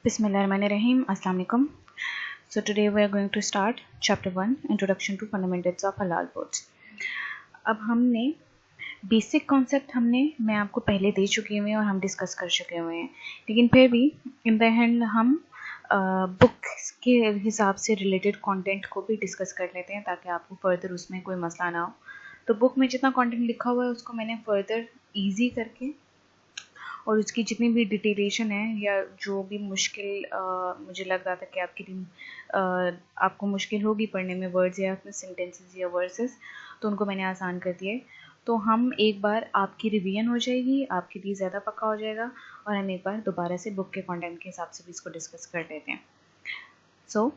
Bismillahirrahmanirrahim. Assalamu alaikum. So today we are going to start chapter 1, Introduction to Fundamentals of Halal Foods. अब हमने basic concept मैं आपको पहले दे चुके हुए हैं और हम डिस्कस कर चुके हुए हैं, लेकिन फिर भी इन द एंड हम बुक के हिसाब से रिलेटेड कंटेंट को भी डिस्कस कर लेते हैं ताकि आपको फर्दर उसमें कोई मसला ना हो. तो बुक में जितना कंटेंट लिखा हुआ है उसको मैंने फर्दर ईजी करके और उसकी जितनी भी डिटेलेशन है या जो भी मुश्किल मुझे लग रहा था कि आपको मुश्किल होगी पढ़ने में वर्ड्स या सेंटेंसेस या वर्सेस, तो उनको मैंने आसान कर दिया है. तो हम एक बार आपकी रिवीजन हो जाएगी, आपके लिए ज़्यादा पक्का हो जाएगा और हम एक बार दोबारा से बुक के कंटेंट के हिसाब से भी इसको डिस्कस कर लेते हैं. So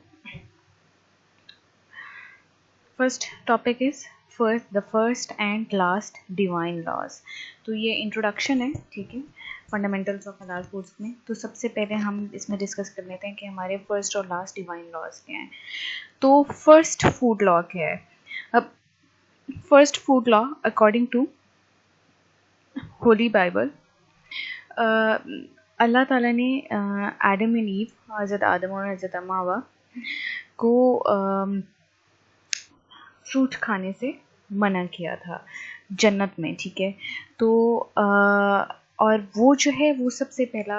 first topic is the first and last divine laws. तो ये इंट्रोडक्शन है, ठीक है, फंडामेंटल्स ऑफ हलाल फूड्स में. तो सबसे पहले हम इसमें डिस्कस कर लेते हैं कि हमारे फर्स्ट और लास्ट डिवाइन लॉज क्या हैं. तो फर्स्ट फूड लॉ क्या है. अब first food law according to holy Bible, अल्लाह ताला ने आदम एंड ईव, हज़रत आदम और हज़रत हव्वा को फ्रूट खाने से मना किया था जन्नत में, ठीक है. तो और वो जो है वो सबसे पहला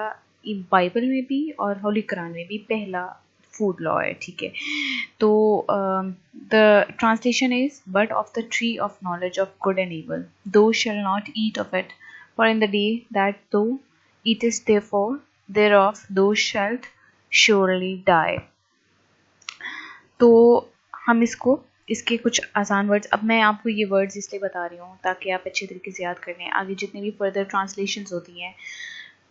बाइबल में भी और होली कुरान में भी पहला फूड लॉ है, ठीक है. तो the translation is but of the tree of knowledge of good and evil thou shalt not eat of it for in the day that thou eat is therefore देयरऑफ दो शैल्ट श्योरली डाई. तो हम इसके कुछ आसान वर्ड्स, अब मैं आपको ये वर्ड्स इसलिए बता रही हूँ ताकि आप अच्छे तरीके से याद कर लें. आगे जितनी भी फर्दर ट्रांसलेशंस होती हैं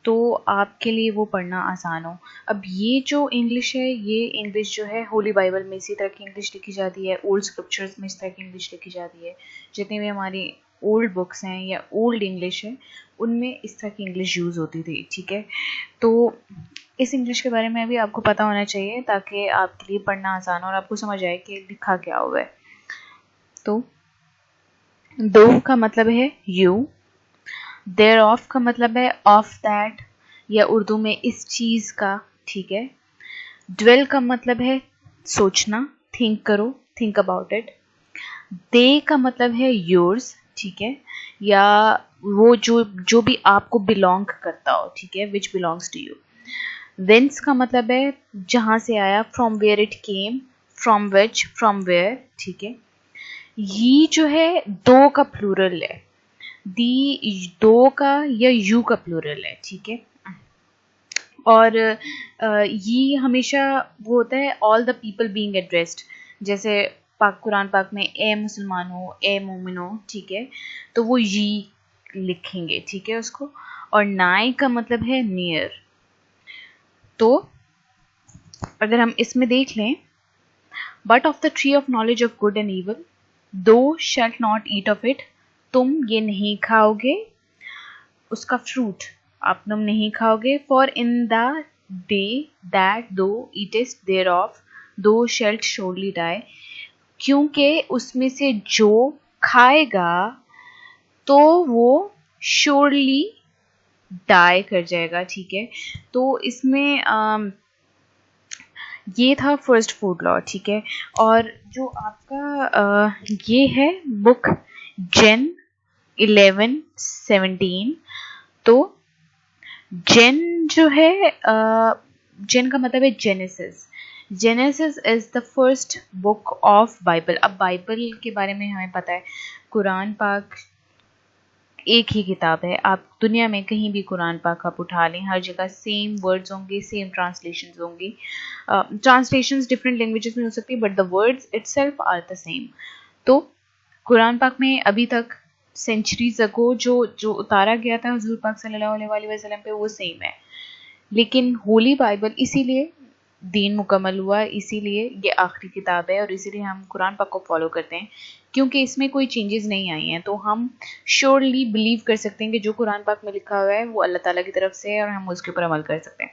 तो आपके लिए वो पढ़ना आसान हो. अब ये जो इंग्लिश है, ये इंग्लिश जो है होली बाइबल में इसी तरह की इंग्लिश लिखी जाती है, ओल्ड स्क्रिप्चर्स में इस तरह की इंग्लिश लिखी जाती है. जितनी भी हमारी ओल्ड बुक्स हैं या ओल्ड इंग्लिश है उनमें इस तरह की इंग्लिश यूज़ होती थी, ठीक है. तो इस इंग्लिश के बारे में भी आपको पता होना चाहिए ताकि आपके लिए पढ़ना आसान हो और आपको समझ आए कि लिखा क्या हुआ है. तो दो का मतलब है यू, देयर ऑफ का मतलब है ऑफ दैट या उर्दू में इस चीज़ का, ठीक है. ड्वेल का मतलब है सोचना, थिंक करो, थिंक अबाउट इट. दे का मतलब है योर्स, ठीक है, या वो जो भी आपको बिलोंग करता हो, ठीक है, which belongs to you. Whence का मतलब है जहाँ से आया, from where it came, from which, from where, ठीक है. ये जो है दो का प्लूरल है, दी दो का या यू का प्लूरल है, ठीक है. और ये हमेशा वो होता है all the people being addressed, जैसे कुरान पाक में ए मुसलमानो, ए मोमिनो, ठीक है, तो वो ये लिखेंगे, ठीक है, उसको. और नाई का मतलब है नियर. तो अगर हम इसमें देख लें, but of the tree of knowledge of good and evil thou shalt not eat of it, तुम ये नहीं खाओगे, उसका फ्रूट तुम नहीं खाओगे. For in the day that thou eat is there of दो शैल श्योरली डाई, क्योंकि उसमें से जो खाएगा तो वो श्योरली डाई कर जाएगा, ठीक है. तो इसमें ये था फर्स्ट फूड लॉ, ठीक है. और जो आपका ये है बुक जेन 11:17, तो जेन जो है जेन का मतलब है genesis. Genesis is the first book of Bible. अब बाइबल के बारे में हमें पता है, कुरान पाक एक ही किताब है. आप दुनिया में कहीं भी कुरान पाक आप उठा लें, हर जगह सेम वर्ड्स होंगे, सेम ट्रांसलेशंस होंगी. ट्रांसलेशंस डिफरेंट लैंग्वेजेस में हो सकती है but the words itself are the same. तो कुरान पाक में अभी तक सेंचुरीज अगो जो उतारा गया था हुजूर पाक सल्लल्लाहु अलैहि वसल्लम पे वो सेम है. लेकिन होली बाइबल इसीलिए दीन मुकम्मल हुआ, इसीलिए ये आखिरी किताब है और इसीलिए हम कुरान पाक को फॉलो करते हैं, क्योंकि इसमें कोई चेंजेस नहीं आई हैं. तो हम श्योरली बिलीव कर सकते हैं कि जो कुरान पाक में लिखा हुआ है वो अल्लाह ताला की तरफ से है और हम उसके ऊपर अमल कर सकते हैं.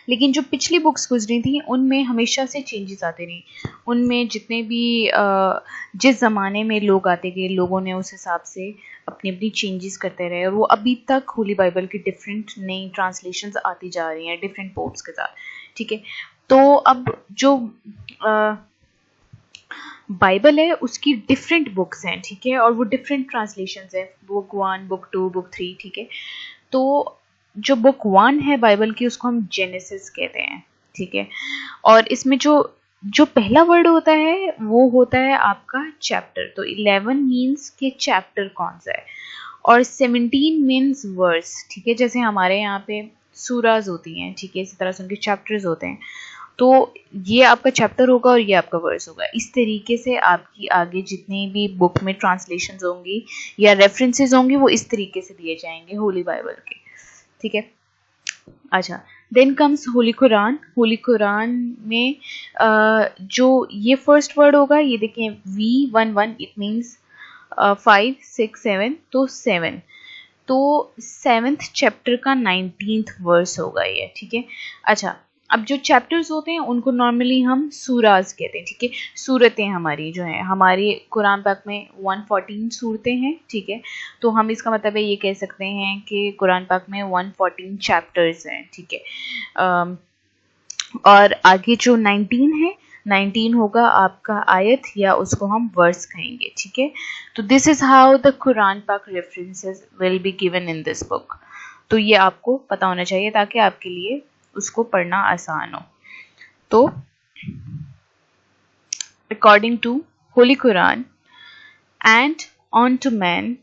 लेकिन जो पिछली बुक्स गुजरी थी उनमें हमेशा से चेंजेस आते रही. उनमें जितने भी जिस ज़माने में लोग आते गए, लोगों ने उस हिसाब से अपनी अपनी चेंजेस करते रहे, और वो अभी तक होली बाइबल की डिफरेंट नई ट्रांसलेशंस आती जा रही हैं डिफरेंट पोप्स के साथ, ठीक है। तो अब जो बाइबल है उसकी डिफरेंट बुक्स हैं, ठीक है, और वो डिफरेंट ट्रांसलेशंस हैं, बुक 1, बुक 2, बुक 3, ठीक है। तो जो बुक 1 है बाइबल की उसको हम जेनेसिस कहते हैं, ठीक है। और इसमें जो जो पहला वर्ड होता है वो होता है आपका चैप्टर। तो 11 मीन्स कि चैप्टर कौन सा है, और 17 मीन्स वर्स, ठीक है। जैसे हमारे यहाँ पे सूराज होती हैं, ठीक है, इसी तरह से उनके चैप्टर्स होते हैं। तो ये आपका चैप्टर होगा और ये आपका वर्स होगा। इस तरीके से आपकी आगे जितनी भी बुक में ट्रांसलेशंस होंगी या रेफरेंसेस होंगे वो इस तरीके से दिए जाएंगे होली बाइबल के, ठीक है। अच्छा, देन कम्स होली कुरान। होली कुरान में जो ये फर्स्ट वर्ड होगा, ये देखें V11, इट मीन्स 5, 6, 7, तो 7, तो 7th चैप्टर का 19th वर्स होगा ये, ठीक है। अच्छा, अब जो चैप्टर्स होते हैं उनको नॉर्मली हम सूराज कहते हैं, ठीक है। सूरतें हमारी जो हैं, हमारी कुरान पाक में 114 सूरतें हैं, ठीक है। तो हम इसका मतलब है ये कह सकते हैं कि कुरान पाक में 114 चैप्टर्स हैं, ठीक है। और आगे जो 19 है, 19 होगा आपका आयत, या उसको हम वर्स कहेंगे, ठीक है। तो this is how the Quran पाक references will be given in this book. तो ये आपको पता होना चाहिए ताकि आपके लिए उसको पढ़ना आसान हो। तो according to holy Quran and on to man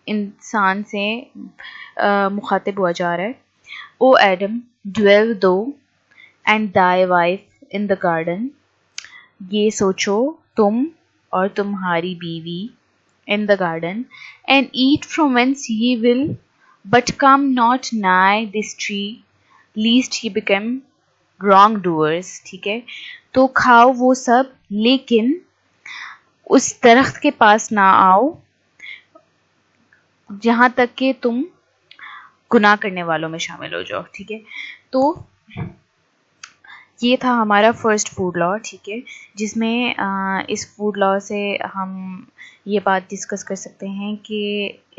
इंसान से मुखातिब हुआ जा रहा है। O Adam, dwell thou and thy wife in the garden, ये सोचो तुम और तुम्हारी बीवी in the garden, and eat from whence ye will, but come not nigh this tree, lest ye become wrong doers, ठीक है। तो खाओ वो सब, लेकिन उस दरख्त के पास ना आओ जहां तक कि तुम गुनाह करने वालों में शामिल हो जाओ, ठीक है। तो ये था हमारा फर्स्ट फूड लॉ, ठीक है, जिसमें इस फूड लॉ से हम ये बात डिस्कस कर सकते हैं कि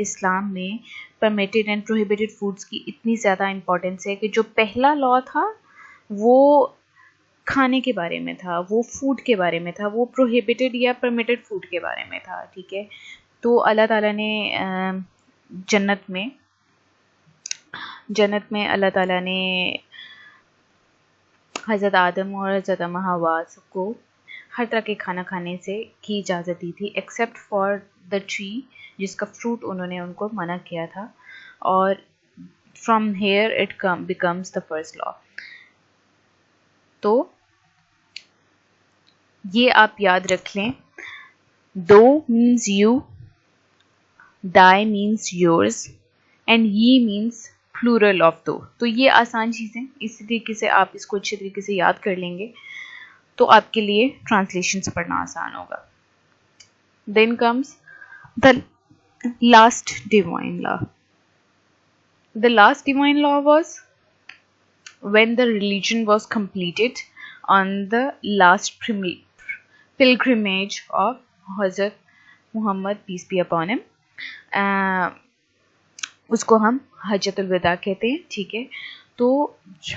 इस्लाम में परमिटेड एंड प्रोहिबिटेड फूड्स की इतनी ज़्यादा इम्पोर्टेंस है कि जो पहला लॉ था वो खाने के बारे में था, वो फूड के बारे में था, वो प्रोहिबिटेड या परमिटेड फूड के बारे में था, ठीक है। तो अल्लाह ताला ने जन्नत में अल्लाह ताला ने हज़रत आदम और हज़रत हव्वा को हर तरह के खाना खाने से की इजाज़त दी थी, एक्सेप्ट फॉर द ट्री जिसका फ्रूट उन्होंने उनको मना किया था। और from here it becomes the first law. तो ये आप याद रख लें। दो means you, Dai means yours, and ये मीन्स प्लूरल ऑफ दो। तो ये आसान चीज़ें, इस तरीके से आप इसको अच्छे तरीके से याद कर लेंगे तो आपके लिए ट्रांसलेशंस पढ़ना आसान होगा। Then comes the last divine law. The last divine law was when the religion was completed on the last pilgrimage of Hazrat Muhammad, peace be upon him. उसको हम हज्जतुल विदा कहते हैं, ठीक है। तो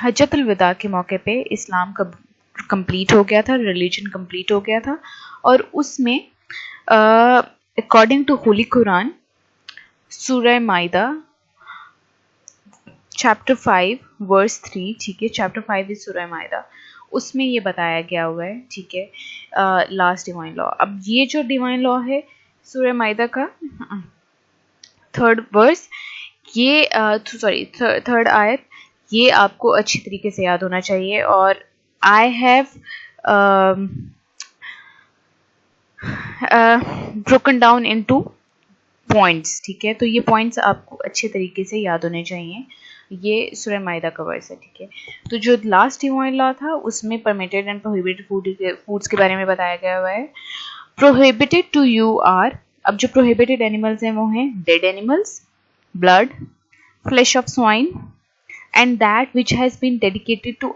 हज्जतुल विदा के मौके पे इस्लाम का कंप्लीट हो गया था, रिलीजन कंप्लीट हो गया था, और उसमें अकॉर्डिंग टू होली कुरान सूरह माइदा चैप्टर 5 वर्स 3, ठीक है, चैप्टर 5 इज सूरह माइदा, उसमें ये बताया गया हुआ है, ठीक है, लास्ट डिवाइन लॉ। अब ये जो डिवाइन लॉ है सूरह माइदा का थर्ड वर्स, ये थर्ड आयत, ये आपको अच्छी तरीके से याद होना चाहिए। और I have broken down into points, ठीक है। तो ये पॉइंट्स आपको अच्छे तरीके से याद होने चाहिए। ये सूरह माइदा का वर्स है, ठीक है। तो जो लास्ट डिवाइन लॉ था उसमें परमिटेड एंड प्रोहिबिटेड फूड्स के बारे में बताया गया हुआ है। प्रोहिबिटेड टू यू आर, अब जो प्रोहिबिटेड एनिमल्स हैं वो हैं dead animals, blood, flesh of swine, and that which has been dedicated to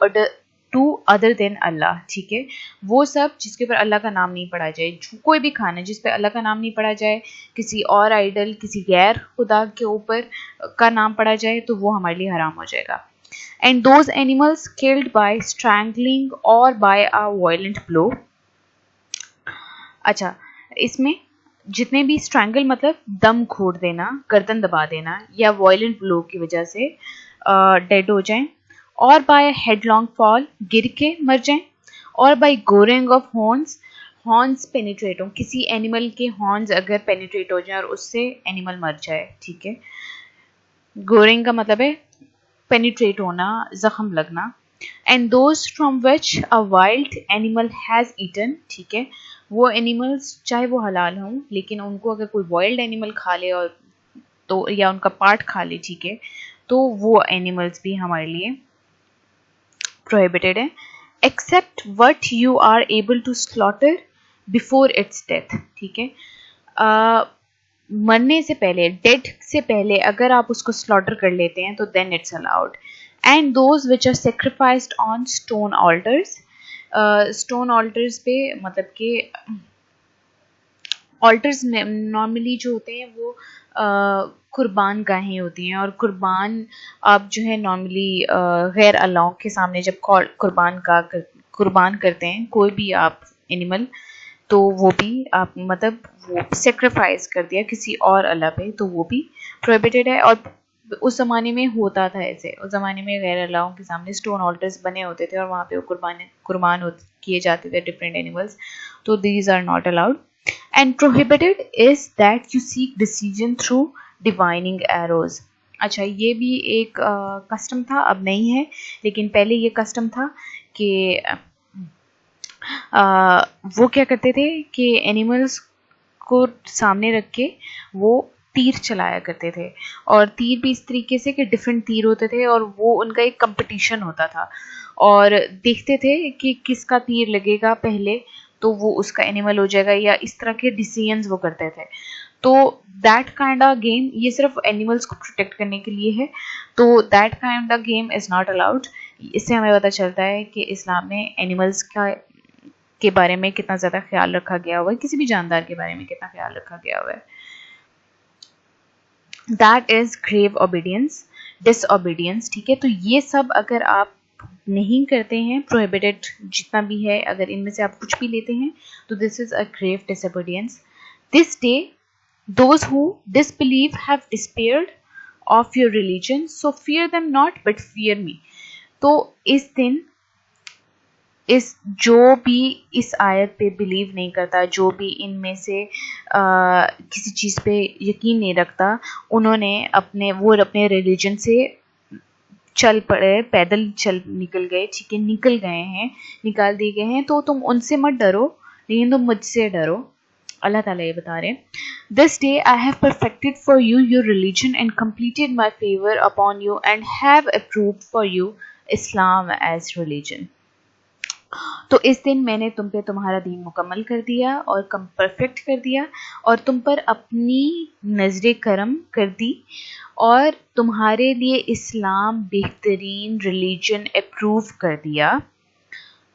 to other than Allah, ठीक है, वो सब जिसके ऊपर अल्लाह का नाम नहीं पढ़ा जाए, कोई भी खाना जिस पे अल्लाह का नाम नहीं पढ़ा जाए, किसी और आइडल, किसी गैर खुदा के ऊपर का नाम पढ़ा जाए, तो वो हमारे लिए हराम हो जाएगा. And those animals killed by strangling और बाय अ वायलेंट ब्लो. अच्छा, इसमें जितने भी स्ट्रैंगल मतलब दम घोट देना, गर्दन दबा देना, या वायलेंट ब्लो की वजह से डेड हो जाएं, और बाय हेडलॉन्ग फॉल, गिर के मर जाएं, और by goring of horns, horns penetrate हो, किसी एनिमल के हॉर्न्स अगर पेनिट्रेट हो जाए और उससे एनिमल मर जाए, ठीक है. गोरिंग का मतलब है पेनिट्रेट होना, जख्म लगना. And those from which a wild animal has eaten, ठीक है, वो एनिमल्स चाहे वो हलाल हों, लेकिन उनको अगर कोई वाइल्ड एनिमल खा ले और तो या उनका पार्ट खा ले, ठीक है, तो वो एनिमल्स भी हमारे लिए प्रोहिबिटेड है, except what you are able to slaughter before its death, ठीक है. मरने से पहले, डेथ से पहले अगर आप उसको स्लॉटर कर लेते हैं तो then it's allowed. And those which are sacrificed on stone altars, stone altars पे मतलब कि ऑल्टर्स नॉर्मली जो होते हैं वो कुर्बान गाहें होती हैं, और कुर्बान आप जो है नॉर्मली गैर अल्लाह के सामने जब कुर्बान करते हैं कोई भी आप एनिमल, तो वो भी आप मतलब वो सेक्रीफाइस कर दिया किसी और अल्लाह पे, तो वो भी प्रोहिबिटेड है. और उस ज़माने में होता था ऐसे, उस ज़माने में गैर अल्लाहों के सामने स्टोन ऑल्टर्स बने होते थे और वहाँ पे वो कुर्बान किए जाते थे डिफरेंट एनिमल्स, तो these are not allowed. And prohibited is that you seek decision through divining arrows. अच्छा, ये भी एक कस्टम था, अब नहीं है, लेकिन पहले ये कस्टम था कि वो क्या करते थे कि एनिमल्स को सामने रख के वो तीर चलाया करते थे, और तीर भी इस तरीके से कि डिफरेंट तीर होते थे और वो उनका एक कंपटीशन होता था, और देखते थे कि किसका तीर लगेगा पहले तो वो उसका एनिमल हो जाएगा, या इस तरह के डिसीजंस वो करते थे. तो दैट काइंड ऑफ गेम, ये सिर्फ एनिमल्स को प्रोटेक्ट करने के लिए है, तो that kind of game is not allowed. इससे हमें पता चलता है कि इस्लाम में एनिमल्स के बारे में कितना ज़्यादा ख्याल रखा गया हुआ है, किसी भी जानदार के बारे में कितना ख्याल रखा गया हुआ है. That is grave obedience, disobedience, ठीक है. तो ये सब अगर आप नहीं करते हैं, प्रोहिबिटेड जितना भी है, अगर इनमें से आप कुछ भी लेते हैं तो this is a grave disobedience. This day those who disbelieve have despaired of your religion, so fear them not but fear me. तो इस दिन जो भी इस आयत पे बिलीव नहीं करता, जो भी इनमें से किसी चीज़ पे यकीन नहीं रखता, उन्होंने अपने रिलीजन से चल पड़े, पैदल चल निकल गए, ठीक है, निकाल दिए गए हैं, तो तुम उनसे मत डरो, लेकिन तुम मुझसे डरो. अल्लाह ताला ये बता रहे हैं, this day I have perfected for you your religion and completed my favour upon you and have approved for you Islam as religion. तो इस दिन मैंने तुम पे तुम्हारा दीन मुकम्मल कर दिया और परफेक्ट कर दिया, और तुम पर अपनी नजर करम कर दी, और तुम्हारे लिए इस्लाम बेहतरीन रिलीजन अप्रूव कर दिया.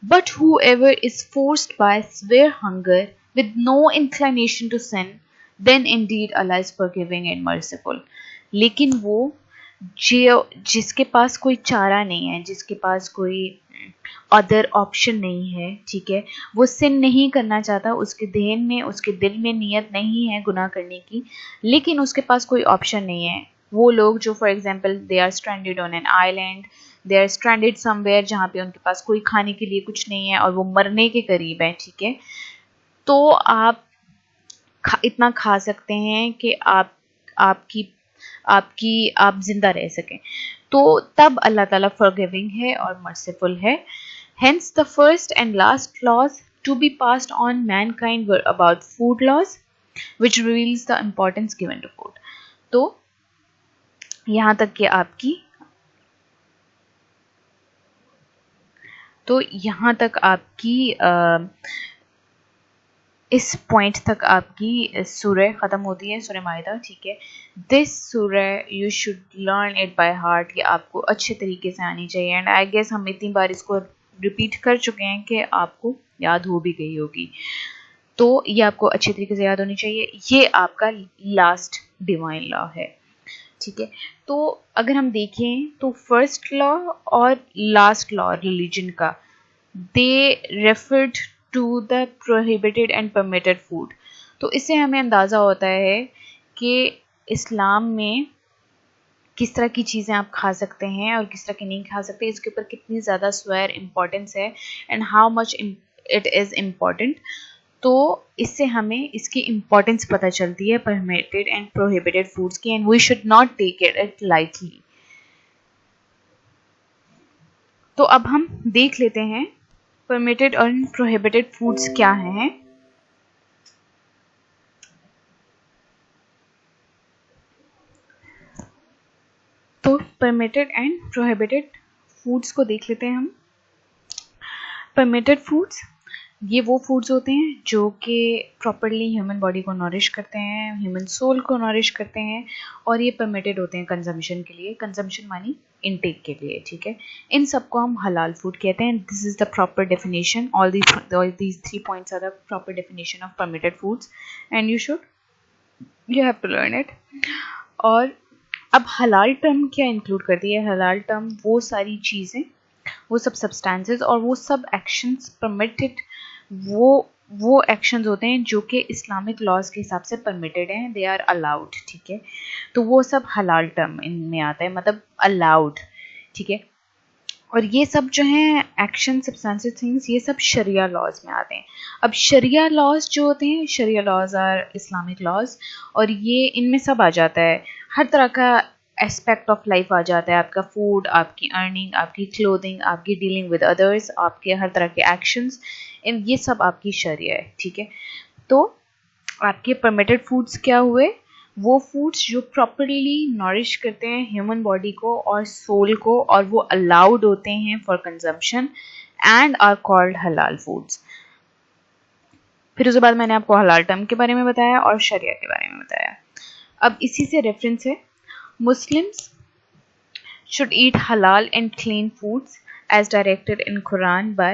But whoever is forced by severe hunger with no inclination to sin, then indeed Allah is forgiving and merciful. लेकिन वो जिसके पास कोई चारा नहीं है, जिसके पास कोई अदर ऑप्शन नहीं है, ठीक है, वो सिन नहीं करना चाहता, उसके देहन में, उसके दिल में नियत नहीं है गुनाह करने की, लेकिन उसके पास कोई ऑप्शन नहीं है. वो लोग जो for example they are stranded on an island, they are stranded somewhere जहाँ पे उनके पास कोई खाने के लिए कुछ नहीं है और वो मरने के करीब हैं, ठीक है, तो आप इतना खा सकते हैं कि आप जिंदा रह सकें, तो तब अल्लाह ताला फॉरगिविंग है और मर्सीफुल है. Hence the first and last laws to be passed on mankind were about food laws, which reveals the importance given to food. तो यहाँ तक कि इस पॉइंट तक आपकी सूरह ख़त्म होती है, सूरह माइदा, ठीक है. दिस सूरह you should learn it by heart, ये आपको अच्छे तरीके से आनी चाहिए. एंड आई गेस हम इतनी बार इसको रिपीट कर चुके हैं कि आपको याद हो भी गई होगी, तो ये आपको अच्छी तरीके से याद होनी चाहिए। ये आपका लास्ट डिवाइन लॉ है, ठीक है। तो अगर हम देखें तो फर्स्ट लॉ और लास्ट लॉ रिलीजन का, they referred to the prohibited and permitted food. तो इससे हमें अंदाज़ा होता है कि इस्लाम में किस तरह की चीज़ें आप खा सकते हैं और किस तरह की नहीं खा सकते, इसके ऊपर कितनी ज़्यादा स्वेयर इम्पोर्टेंस है and how much it is important. तो इससे हमें इसकी इम्पोर्टेंस पता चलती है परमिटेड एंड प्रोहिबिटेड फूड्स की, and we should not take it lightly. तो अब हम देख लेते हैं परमिटेड और प्रोहिबिटेड फूड्स क्या हैं। तो परमिटेड एंड प्रोहिबिटेड फूड्स को देख लेते हैं हम। परमिटेड फूड्स ये वो फूड्स होते हैं जो कि प्रॉपरली ह्यूमन बॉडी को नॉरिश करते हैं, ह्यूमन सोल को नॉरिश करते हैं, और ये परमिटेड होते हैं कंजम्पशन के लिए, कंजम्पशन मानी इनटेक के लिए, ठीक है। इन सबको हम हलाल फूड कहते हैं। This is the proper definition, all these 3 points are the proper definition of permitted foods and you have to learn it. और अब हलाल टर्म क्या इंक्लूड करती है? हलाल टर्म वो सारी चीज़ें, वो सब सब्सटेंसेस और वो सब एक्शंस परमिटेड, वो एक्शंस होते हैं जो कि इस्लामिक लॉज के हिसाब से परमिटेड हैं, दे आर अलाउड, ठीक है। तो वो सब हलाल टर्म इनमें आता है, मतलब अलाउड, ठीक है। और ये सब जो हैं एक्शन सब्सटेंसेस थिंग्स, ये सब शरिया लॉज में आते हैं। अब शरिया लॉज जो होते हैं, शरिया लॉज आर इस्लामिक लॉज, और ये इनमें सब आ जाता है, हर तरह का एस्पेक्ट ऑफ लाइफ आ जाता है। आपका फूड, आपकी अर्निंग, आपकी क्लोथिंग, आपकी डीलिंग विद अदर्स, आपके हर तरह के एक्शंस, ये सब आपकी शरिया है, ठीक है। तो आपके परमिटेड फूड्स क्या हुए? वो फूड्स जो प्रॉपरली नॉरिश करते हैं ह्यूमन बॉडी को और सोल को, और वो अलाउड होते हैं for consumption and are called हलाल फूड्स। फिर उसके बाद मैंने आपको हलाल टर्म के बारे में बताया और शरिया के बारे में बताया। अब इसी से रेफरेंस है, Muslims should eat halal and clean foods as directed in Quran by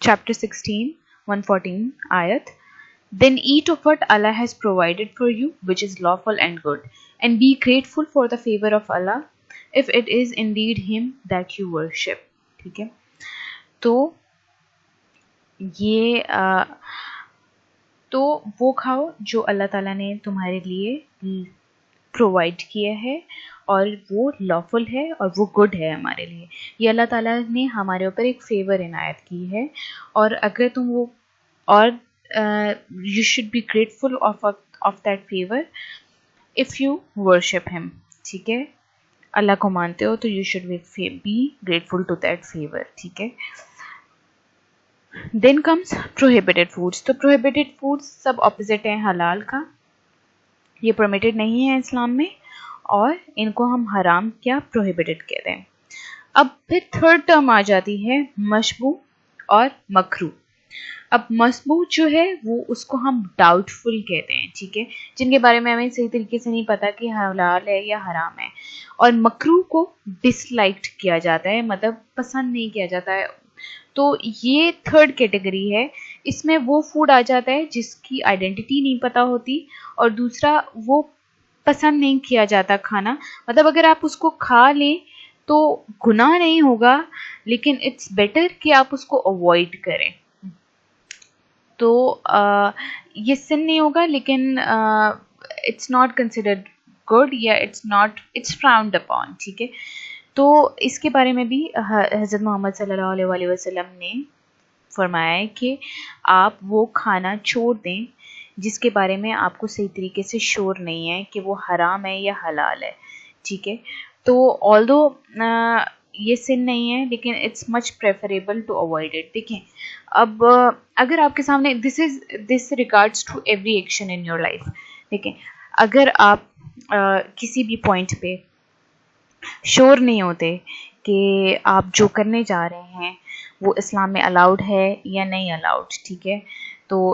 chapter 16, 114 ayat. Then eat of what Allah has provided for you, which is lawful and good, and be grateful for the favor of Allah, if it is indeed Him that you worship. ठीक है, तो ये तो वो खाओ जो अल्लाह ताला ने तुम्हारे लिए प्रोवाइड किया है और वो लॉफुल है और वो गुड है हमारे लिए। ये अल्लाह ताला ने हमारे ऊपर एक फेवर इनायत की है, और अगर तुम वो, और you should be grateful of that favour if you worship him, ठीक है। अल्लाह को मानते हो तो you should be grateful to that favour, ठीक है। Then comes prohibited foods. तो प्रोहिबिटेड फूड्स सब ऑपोजिट हैं हलाल का, ये परमिटेड नहीं है इस्लाम में, और इनको हम हराम क्या प्रोहिबिटेड कहते हैं। अब फिर थर्ड टर्म आ जाती है मशबू और मकरू। अब मशबू जो है वो उसको हम डाउटफुल कहते हैं, ठीक है, जिनके बारे में हमें सही तरीके से नहीं पता कि हलाल है या हराम है। और मकरू को डिसलाइक्ड किया जाता है, मतलब पसंद नहीं किया जाता है। तो ये थर्ड कैटेगरी है, इसमें वो फूड आ जाता है जिसकी आइडेंटिटी नहीं पता होती, और दूसरा वो पसंद नहीं किया जाता खाना, मतलब अगर आप उसको खा लें तो गुनाह नहीं होगा, लेकिन इट्स बेटर कि आप उसको अवॉइड करें। तो ये सिन नहीं होगा, लेकिन इट्स नॉट कंसिडर्ड गुड, या इट्स फ्राउंड अपॉन, ठीक है। तो इसके बारे में भी हज़रत मोहम्मद सल्लल्लाहु अलैहि वसल्लम ने फरमाया है कि आप वो खाना छोड़ दें जिसके बारे में आपको सही तरीके से श्योर नहीं है कि वो हराम है या हलाल है, ठीक है। तो ऑल्दो ये सिन नहीं है, लेकिन it's much preferable to avoid it. देखें, अब अगर आपके सामने this regards to every action in your life. देखें, अगर आप किसी भी पॉइंट पे श्योर नहीं होते कि आप जो करने जा रहे हैं वो इस्लाम में अलाउड है या नहीं अलाउड, ठीक है, तो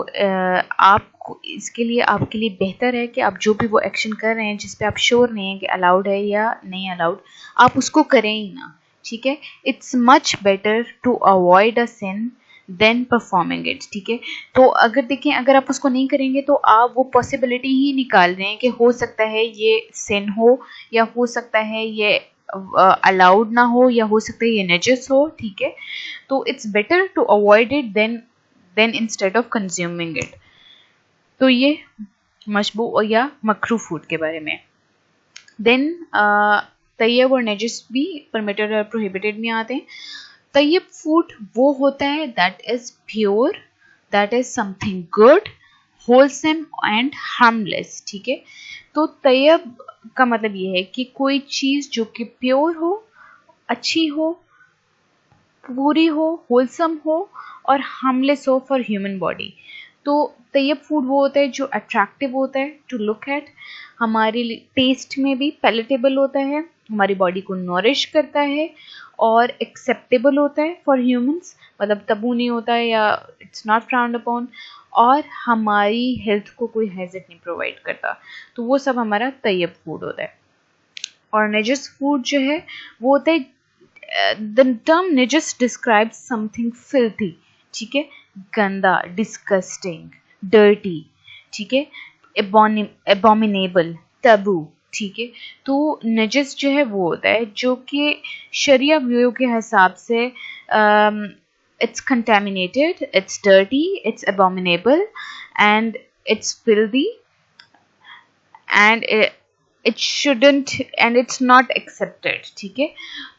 आप इसके लिए आपके लिए बेहतर है कि आप जो भी वो एक्शन कर रहे हैं जिस पे आप श्योर नहीं है कि अलाउड है या नहीं अलाउड, आप उसको करें ही ना, ठीक है. It's much better to avoid a sin than performing it. ठीक है. तो अगर देखें, अगर आप उसको नहीं करेंगे तो आप वो पॉसिबिलिटी ही निकाल रहे हैं कि हो सकता है ये सिन हो, या हो सकता है ये अलाउड ना हो, या हो सकता है ये नजस हो. ठीक है. तो it's better to avoid it than instead of consuming it. तो ये मशबू या मकरू फूड के बारे में. देन तैयब और नजस भी परमिटेड और प्रोहिबिटेड में आते हैं. तैयब फूड वो होता है that is pure, that is something good, wholesome and harmless. ठीक है. तो तैयब का मतलब ये है कि कोई चीज़ जो कि प्योर हो, अच्छी हो, पूरी हो, होलसम हो और हार्मलेस हो फॉर ह्यूमन बॉडी. तो तैयब फूड वो होता है जो अट्रैक्टिव होता है टू लुक एट, हमारे टेस्ट में भी पैलेटेबल होता है, हमारी बॉडी को नॉरिश करता है और एक्सेप्टेबल होता है फॉर ह्यूमंस, मतलब तबू नहीं होता है या इट्स नॉट फ्राउंड अपॉन, और हमारी हेल्थ को कोई हैजर्ड नहीं प्रोवाइड करता. तो वो सब हमारा तैयब फूड होता है. और नजस फूड जो है वो होता है, द टर्म नजस डिस्क्राइब्स समथिंग फिल्थी. ठीक है. गंदा, डिस्गस्टिंग, डर्टी. ठीक है. Abominable, taboo. ठीक है. तो नजस जो है वो होता है जो कि शरिया व्यू के हिसाब से it's contaminated, it's dirty, it's abominable, and it's filthy, and it shouldn't and it's not accepted. ठीक है.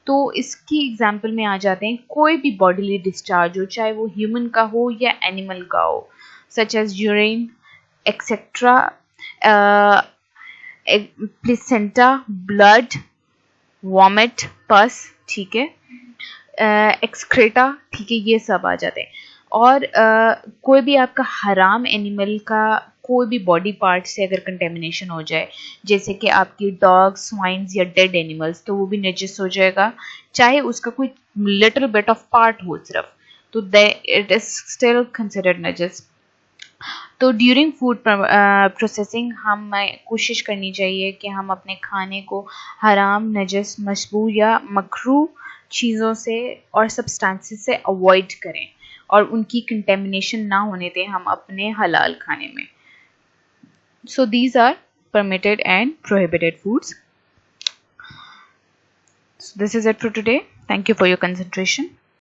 तो इसकी एग्जाम्पल में आ जाते हैं कोई भी बॉडीली डिस्चार्ज हो, चाहे वो ह्यूमन का हो या एनिमल का हो, such as urine etcetera, placenta, blood, vomit, pus. ठीक है. एक्सक्रेटा. ठीक है. ये सब आ जाते हैं. और कोई भी आपका हराम एनिमल का कोई भी बॉडी पार्ट से अगर कंटेमिनेशन हो जाए, जैसे कि आपकी डॉग, स्वाइन्स या डेड एनिमल्स, तो वो भी नजस हो जाएगा, चाहे उसका कोई लिटिल बिट ऑफ पार्ट हो सिर्फ, तो इट इज स्टिल कंसिडर्ड नजस. तो ड्यूरिंग फूड प्रोसेसिंग हमें कोशिश करनी चाहिए कि हम अपने खाने को हराम, नजस, मशबू या मकरू चीज़ों से और सब्सटेंसेस से अवॉइड करें और उनकी कंटेमिनेशन ना होने दें हम अपने हलाल खाने में. So these are permitted and prohibited foods. So this is it for today. Thank you for your concentration.